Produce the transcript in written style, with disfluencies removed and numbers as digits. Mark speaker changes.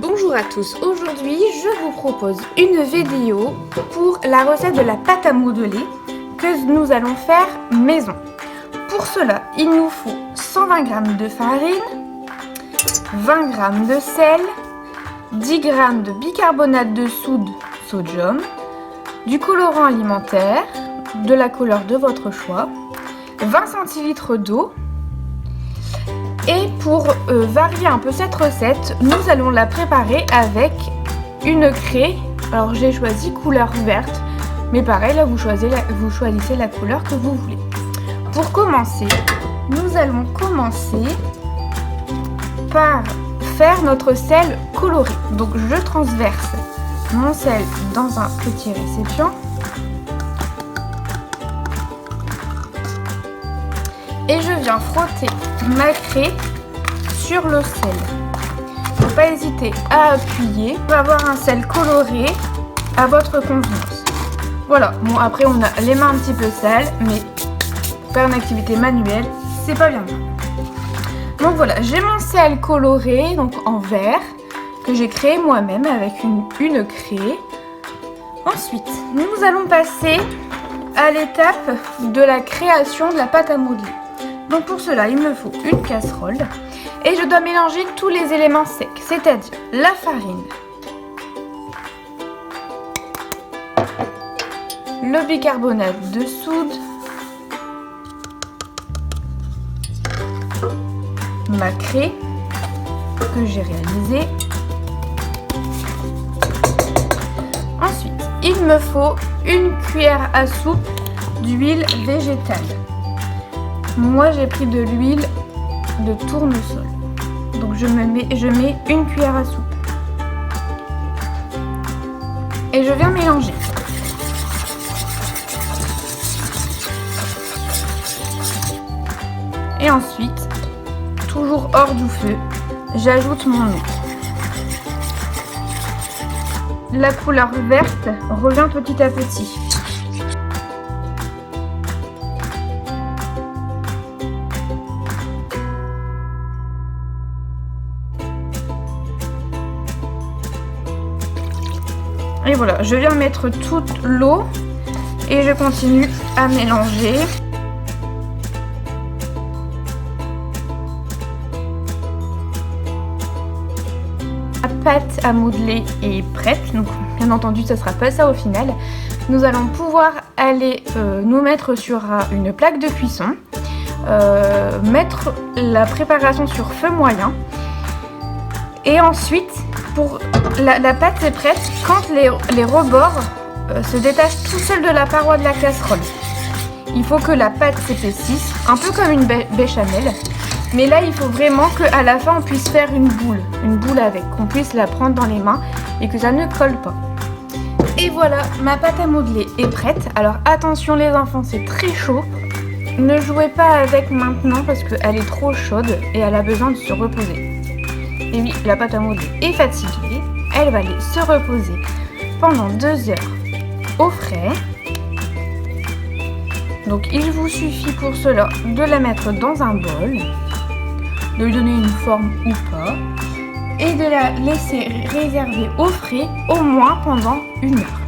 Speaker 1: Bonjour à tous, aujourd'hui je vous propose une vidéo pour la recette de la pâte à modeler que nous allons faire maison. Pour cela, il nous faut 120 g de farine, 20 g de sel, 10 g de bicarbonate de soude sodium, du colorant alimentaire, de la couleur de votre choix, 20 cl d'eau. Et pour varier un peu cette recette, nous allons la préparer avec une craie. Alors j'ai choisi couleur verte, mais pareil, là vous choisissez la couleur que vous voulez. Pour commencer, nous allons commencer par faire notre sel coloré. Donc je transverse mon sel dans un petit récipient. Et je viens frotter ma craie sur le sel. Il ne faut pas hésiter à appuyer pour avoir un sel coloré à votre convenance. Voilà, bon après on a les mains un petit peu sales, mais pour faire une activité manuelle, c'est pas bien grave. Donc voilà, j'ai mon sel coloré, donc en vert, que j'ai créé moi-même avec une craie. Ensuite, nous allons passer à l'étape de la création de la pâte à modeler. Donc pour cela, il me faut une casserole et je dois mélanger tous les éléments secs, c'est-à-dire la farine, le bicarbonate de soude, ma craie que j'ai réalisée. Ensuite, il me faut une cuillère à soupe d'huile végétale. Moi j'ai pris de l'huile de tournesol. Donc je mets une cuillère à soupe. Et je viens mélanger. Et ensuite, toujours hors du feu, j'ajoute mon eau. La couleur verte revient petit à petit. Et voilà, je viens mettre toute l'eau et je continue à mélanger. La pâte à modeler est prête, donc bien entendu ça sera pas ça au final. Nous allons pouvoir aller nous mettre sur une plaque de cuisson, mettre la préparation sur feu moyen et ensuite pour la pâte est prête quand les rebords se détachent tout seuls de la paroi de la casserole. Il faut que la pâte s'épaississe, un peu comme une béchamel. Mais là, il faut vraiment qu'à la fin, on puisse faire une boule avec, qu'on puisse la prendre dans les mains et que ça ne colle pas. Et voilà, ma pâte à modeler est prête. Alors attention les enfants, c'est très chaud. Ne jouez pas avec maintenant parce qu'elle est trop chaude et elle a besoin de se reposer. Et oui, la pâte à modeler est fatiguée. Elle va aller se reposer pendant 2 heures au frais. Donc il vous suffit pour cela de la mettre dans un bol, de lui donner une forme ou pas, et de la laisser réserver au frais au moins pendant 1 heure.